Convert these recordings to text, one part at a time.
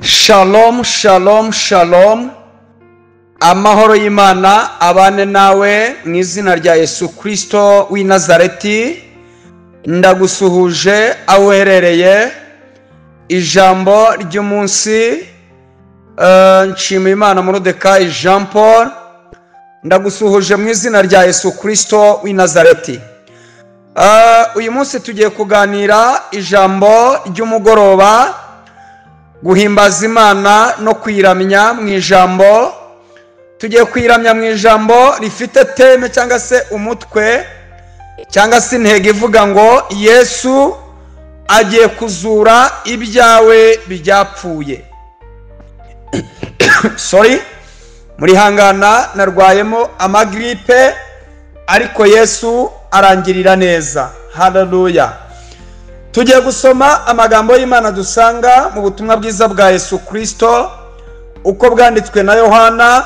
Shalom, shalom, shalom. Amahoro y'Imana abane nawe mu izina rya Yesu Kristo w'i Nazareti. Ndagusuhuje aho uherereye. Ijambo ry'umunsi nshimiye Imana Moridekayi Jean Paul. Ndagusuhuje mu izina rya Yesu Kristo w'i Nazareti. Uyu munsi tugiye kuganira ijambo ry'umugoroba, guhimbaza Imana no kwiramya mu ijambo. Tugiye kwiramya mu ijambo rifite teme cyangwa se umutwe cyangwa se intego ivuga ngo Yesu agiye kuzura ibyawe byapfuye. Muri hangana narwayemo amagripe ariko Yesu arangirira neza. Haleluya. Tugiye gusoma amagambo y'Imana dusanga mu butumwa bwiza bwa Yesu Kristo uko bwanditswe na Yohana.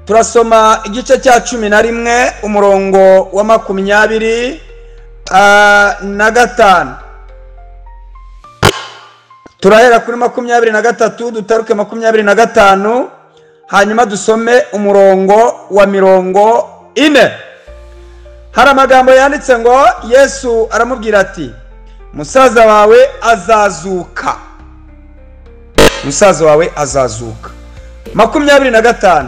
Turasoma igice cya 11 umurongo wa 25. Turahera kuri 23 dutaruke 25 hanyuma dusome umurongo wa 40. Hari amagambo yanditse ngo Yesu aramubwira ati musaza wawe azazuka. Musaza wawe azazuka. 25.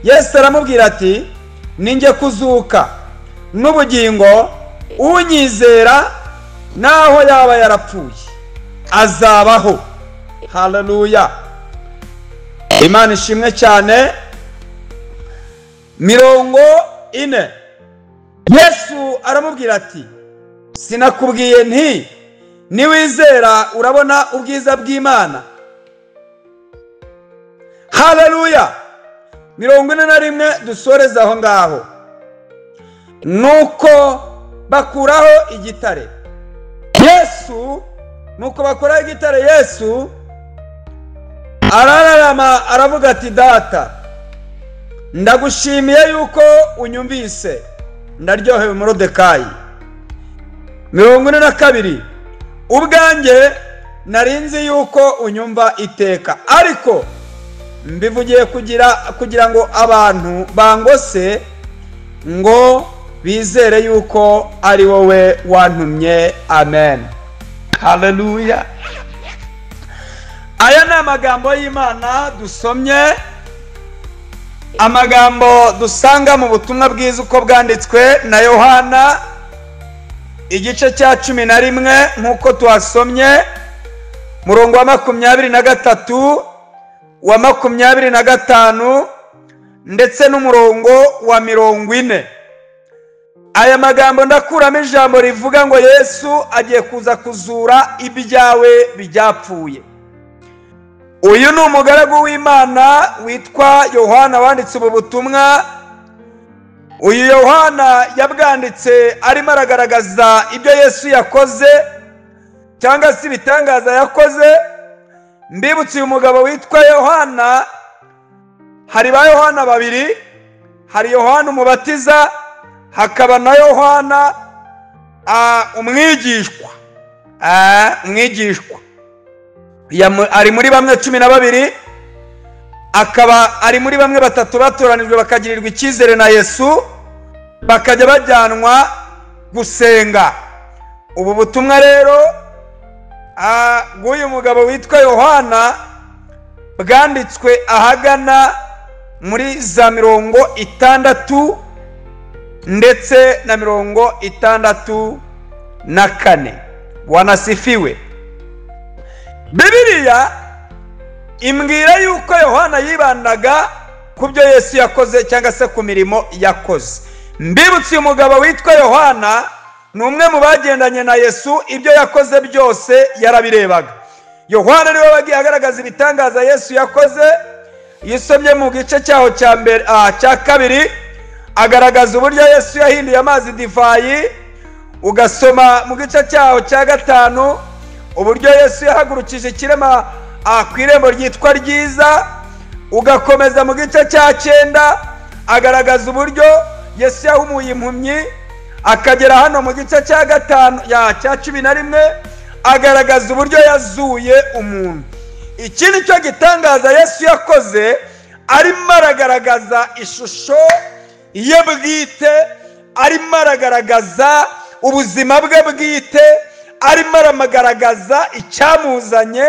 Yesu aramubwira ati ninjye kuzuka n'ubugingo, unyizera naho yaba yarapfuye azabaho. Haleluya. Imana ishimwe cyane. 40. Yesu aramubwira ati sinakubwiye nti niwizera urabona ubwiza bw'Imana. Haleluya. 41 dusoreza aho ngaho. Nuko bakuraho igitare. Yesu nuko bakuraho igitare. Yesu arararama aravuga ati data, ndagushimiye yuko unyumvise, ndaryohewe Moridekayi. 42. Ubwanjye narinzi yuko unyumva iteka, ariko mbivugiye kugira ngo abantu bangose ngo bizere yuko ari wowe wantumye. Amen. Haleluya. Aya ni amagambo y'Imana dusomye, amagambo dusanga mu butumwa bwiza uko bwanditswe na Yohana igice cya 11 nk'uko twasomye murongo wa 23 wa 25 ndetse n'umurongo wa 40. Aya magambo ndakuramo ijambo rivuga ngo Yesu agiye kuza kuzura ibyawe byapfuye. Uyu ni umugaragu w'Imana witwa Yohana wanditse ubu butumwa. Uyu Yohana yabwanditse arimo aragaragaza ibyo Yesu yakoze cyangwa se ibitangaza yakoze. Mbibutse uyu mugabo witwa Yohana, hari ba Yohana babiri, hari Yohana umubatiza, hakaba na Yohana umwigishwa. Umwigishwa ari muri bamwe 12, akaba ari muri bamwe 3 batoranijwe bakagirirwa icyizere na Yesu, bakajya bajyanwa gusenga. Ubu butumwa rero bw'uyu mugabo witwa Yohana bwanditswe ahagana muri za 60 ndetse na 64. Wanasifiwe. Bibiliya imbwira yuko Yohana yibandaga ku byo Yesu yakoze cyangwa se ku mirimo yakoze. Mbibutse uyu mugabo witwa Yohana ni umwe mu bagendanye na Yesu, ibyo yakoze byose yarabirebaga. Yohana niwe wagiye agaragaza ibitangaza Yesu yakoze. Yisomye mu gice cyaho cya 2 agaragaza uburyo Yesu yahinduye amazi divayi. Ugasoma mu gice cyaho cya 5 uburyo Yesu yahagurukije ikirema ku irembo ryitwa Ryiza. Ugakomeza mu gice cya 9 agaragaza uburyo Yesu yahumuye impumyi. Akagera hano mu gice cya 5 cya 11 agaragaza uburyo yazuye umuntu. iki ni cyo gitangaza Yesu yakoze, arimo aragaragaza ishusho ye bwite, arimo aragaragaza ubuzima bwe bwite, arimo aragaragaza icyamuzanye,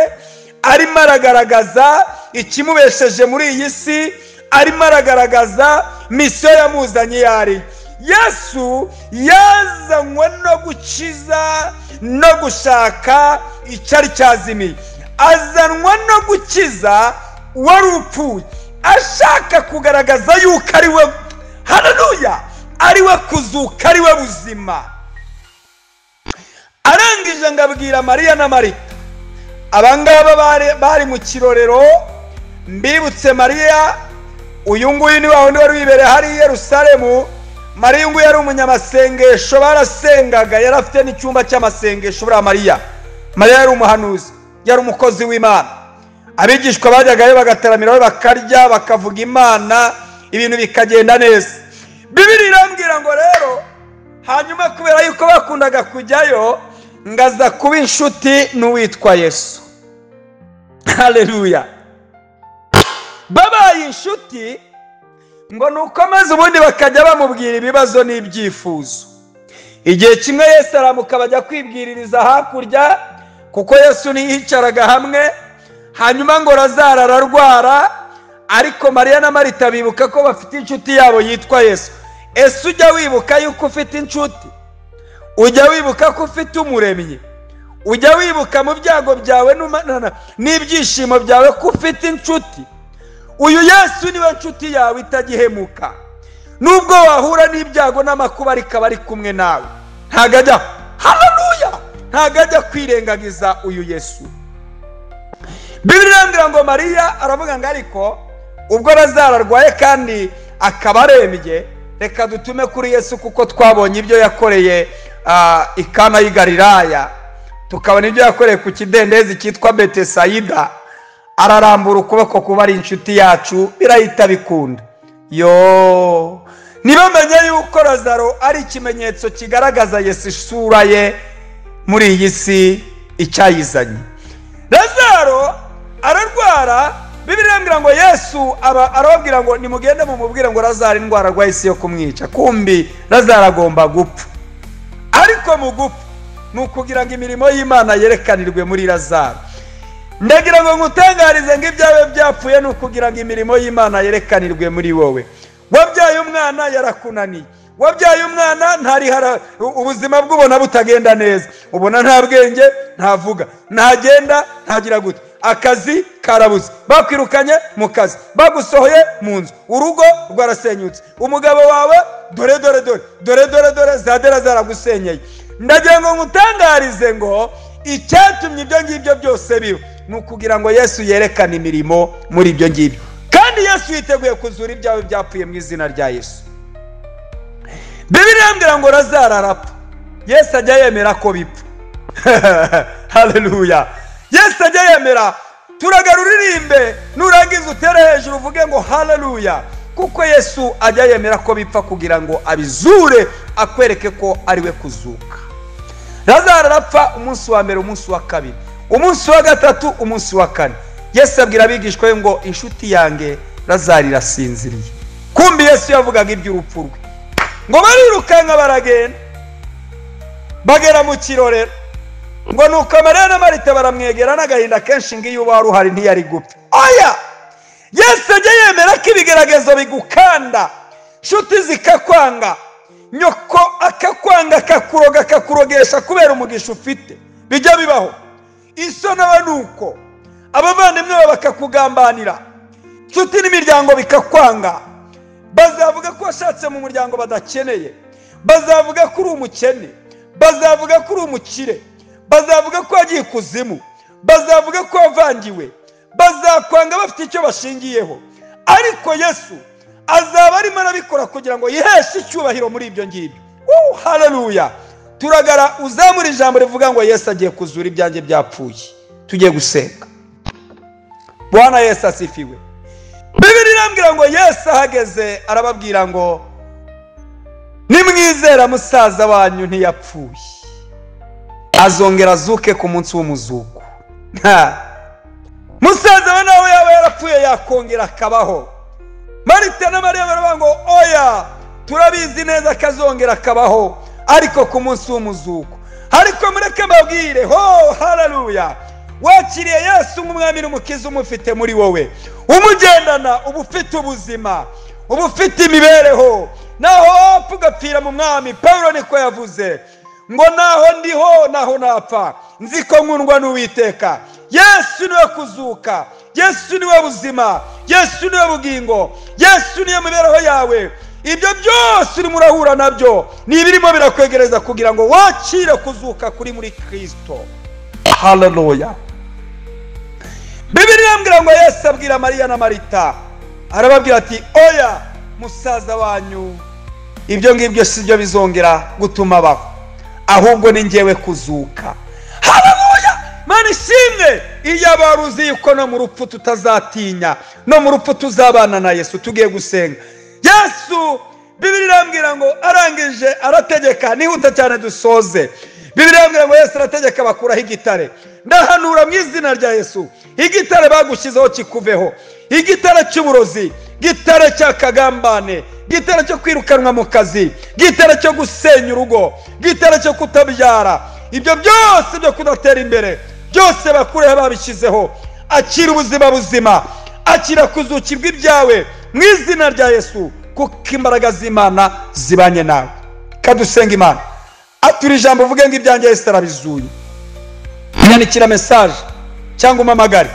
arimo aragaragaza ikimubesheje muri iyi si, arimo aragaragaza misiyo yamuzanye yari. Yesu yazanywe no gukiza no gushaka icyari cyazimiye, azanwa no gukiza wari upfuye, ashaka kugaragaza yuko ari we, haleluya, ari we kuzuka, ari we buzima. Arangije ngabwira Mariya na Marita, abangaba bari mu kirorero, mbibutse Mariya uyu nguyu ni wa wundi wari wibereye hari i Yerusalemu. Mariya nguyu yari umunyamasengesho, barasengaga, yari afite n'icyumba cy'amasengesho. Buriya Mariya yari umuhanuzi, yari umukozi w'Imana. Abigishwa bajyagayo bagataramiraho, bakarya, bakavuga Imana, ibintu bikagenda neza. Bibiliya irambwira ngo rero hanyuma kubera yuko bakundaga kujyayo, ngaza kuba inshuti n'uwitwa Yesu. Haleluya. Babaye inshuti ngo nuko maze ubundi bakajya bamubwira ibibazo n'ibyifuzo. Igihe kimwe Yesu aramuka bajya kwibwiririza hakurya, kuko Yesu ntiyicaraga hamwe. Hanyuma ngo Lazaro ararwara, ariko Mariya na Marita bibuka ko bafite inshuti yabo yitwa Yesu. Ese ujya wibuka yuko ufite inshuti? Ujya wibuka ko ufite umuremyi? Ujya wibuka mu byago byawe n'ibyishimo byawe ko ufite inshuti? Uyu Yesu niwe nshuti yawe itagihemuka. Nubwo wahura n'ibyago n'amakuba, ariko ari kumwe nawe. Ntagajya, haleluya, ntagajya kwirengagiza uyu Yesu. Bibiliya irambwira ngo Mariya aravuga ngo ariko ubwo Lazaro arwaye kandi akaba arembye, reka dutume kuri Yesu, kuko twabonye ibyo yakoreye i Kana y'i Galilaya, tukabona ibyo yakoreye ku kidendezi cyitwa Betesayida. Ararambura ukuboko kuba ari inshuti yacu, birahita bikunda. Yo, ntibamenye yuko Lazaro ari ikimenyetso kigaragaza Yesu isura ye muri iyi si icyayizanye. Lazaro ararwara, Bibiliya irambwira ngo Yesu arababwira ngo nimugende mumubwire ngo Lazaro indwara arwaye si yo kumwica. Kumbi Lazaro agomba gupfa, ariko mu gupfa ni ukugira ngo imirimo y'Imana yerekanirwe muri Lazaro. Ndagira ngo ngutangarize ngo ibyawe byapfuye ni ukugira ngo imirimo y'Imana yerekanirwe muri wowe. Wabyaye umwana yarakunaniye, wabyaye umwana ubuzima bw'ubona butagenda neza, ubona nta bwenge, ntavuga, ntagenda, ntagira gute, akazi karabuze, bakwirukanye mu kazi, bagusohoye mu nzu, urugo rwarasenyutse, umugabo wawe dore zadera zaragusenyeye. Ndagira ngo ngutangarize ngo icyatumye ibyo ngibyo byose biba ni ukugira ngo Yesu yerekane imirimo muri ibyo ngibyo, kandi Yesu yiteguye kuzura ibyawe byapfuye mu izina rya Yesu. Bibiliya irambwira ngo Lazaro arapfa, Yesu ajya yemera ko bipfa. Haleluya. Yesu ajya yemera. Turagarura uririmbe, nurangiza utere hejuru uvuge ngo haleluya, kuko Yesu ajya yemera ko bipfa kugira ngo abizure, akwereke ko ari we kuzuka. Lazaro arapfa umunsi wa mbere, umunsi wa kabiri, umunsi wa gatatu, umunsi wa kane. Yesu abwira abigishwa ngo inshuti yange Lazaro irasinziriye. Kumbi Yesu yavugaga iby'urupfu rwe. Ngo barirukanka baragenda, bagera mu kirorero. Ngo nuko Mariya na Marita baramwegera, n'agahinda kenshi ngiyo uba ruhari ntiyari gupfa. Oya, Yesu ajya yemera ko ibigeragezo bigukanda, nshuti zikakwanga, nyoko akakwanga, akakuroga, akakurogesha kubera umugisha ufite. Bijya bibaho. Iso nawe nuko abavandimwe baba bakakugambanira, nshuti n'imiryango bikakwanga. Bazavuga ko washatse mu muryango badakeneye, bazavuga ko uri umukene, bazavuga ko uri umukire, bazavuga ko wagiye kuzimu, bazavuga ko wavangiwe, bazakwanga bafite icyo bashingiyeho. Ariko Yesu azaba arimo arabikora kugira ngo yiheshe icyubahiro muri ibyo ngibyo. Haleluya. Turagara uzamura ijambo rivuga ngo Yesu agiye kuzura ibyanjye byapfuye. Tugiye gusenga. Bwana Yesu asifiwe. Bibiliya irambwira ngo Yesu ahageze arababwira ngo nimwizera musaza wanyu ntiyapfuye, azongera azuke ku munsi w'umuzuko. yapfuye yakongera akabaho. Marita na Mariya baravuga ngo oya, turabizi neza kazongera akabaho ariko ku munsi w'umuzuko. Ariko mureke mbabwire, ho haleluya, wakiriye Yesu nk'umwami n'umukiza umufite muri wowe, umugendana uba ufite ubuzima, uba ufite imibereho, naho wapfa ugapfira mu mwami. Pawulo niko yavuze ngo naho ndiho naho napfa nzi ko nkundwa n'Uwiteka. Yesu niwe kuzuka, Yesu niwe buzima, Yesu niwe bugingo, Yesu niwe mibereho yawe. Ibyo byose urimo urahura nabyo ni ibirimo birakwegereza kugira ngo wakire kuzuka kuri muri Kristo. Haleluya. Bibiliya imbwira ngo Yesu abwira Mariya na Marita, arababwira ati oya musaza wanyu, ibyo ngibyo si byo bizongera gutuma abaho, ahubwo ni njyewe kuzuka. Haleluya. Mana ishimwe, iyo abaruzi yuko no mu rupfu tutazatinya, no mu rupfu tuzabana na Yesu. Tugiye gusenga. Yesu Bibiliya irambwira ngo arangije arategeka, nihuta cyane dusoze. Bibiliya irambwira ngo Yesu arategeka bakuraho igitare. Ndahanura mu izina rya Yesu, igitare bagushyizeho kikuveho, igitare cy'uburozi, igitare cy'akagambane, igitare cyo kwirukanwa mu kazi, igitare cyo gusenya urugo, igitare cyo kutabyara, ibyo byose byo kudatera imbere, byose bakureho babishyizeho. Akira ubuzima buzima, akira kuzukirwa ibyawe mu izina rya Yesu, kuko imbaraga z'Imana zibanye nawe. Kadusenga Imana. Atura ijambo uvuge ngo ibyanjye Yesu arabizuye. Nyandikira message cyangwa umamagare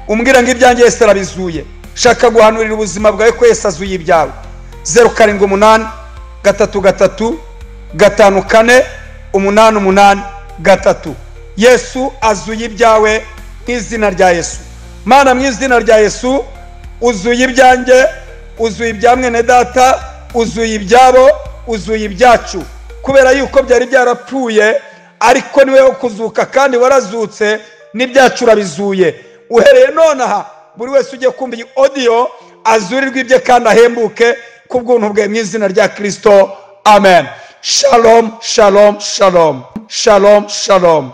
umbwira ngo ibyanjye Yesu arabizuye. Shaka guhanurira ubuzima bwawe ko Yesu azuye ibyawe. 078 33 54 88 3. Yesu azuye ibyawe mu izina rya Yesu. Mana mu izina rya Yesu uzuye ibyanjye, uzuye ibya mwene data, uzuye ibyabo, uzuye ibyacu, kubera yuko byari byarapfuye ariko niwe wo kuzuka kandi warazutse, n'ibyacu urabizuye. Uhereye nonaha buri wese ugiye kumva iyi audio azurirwa ibye kandi ahembuke kubw'ubuntu bwe mu izina rya Kristo. Amen. Shalom, shalom, shalom, shalom, shalom.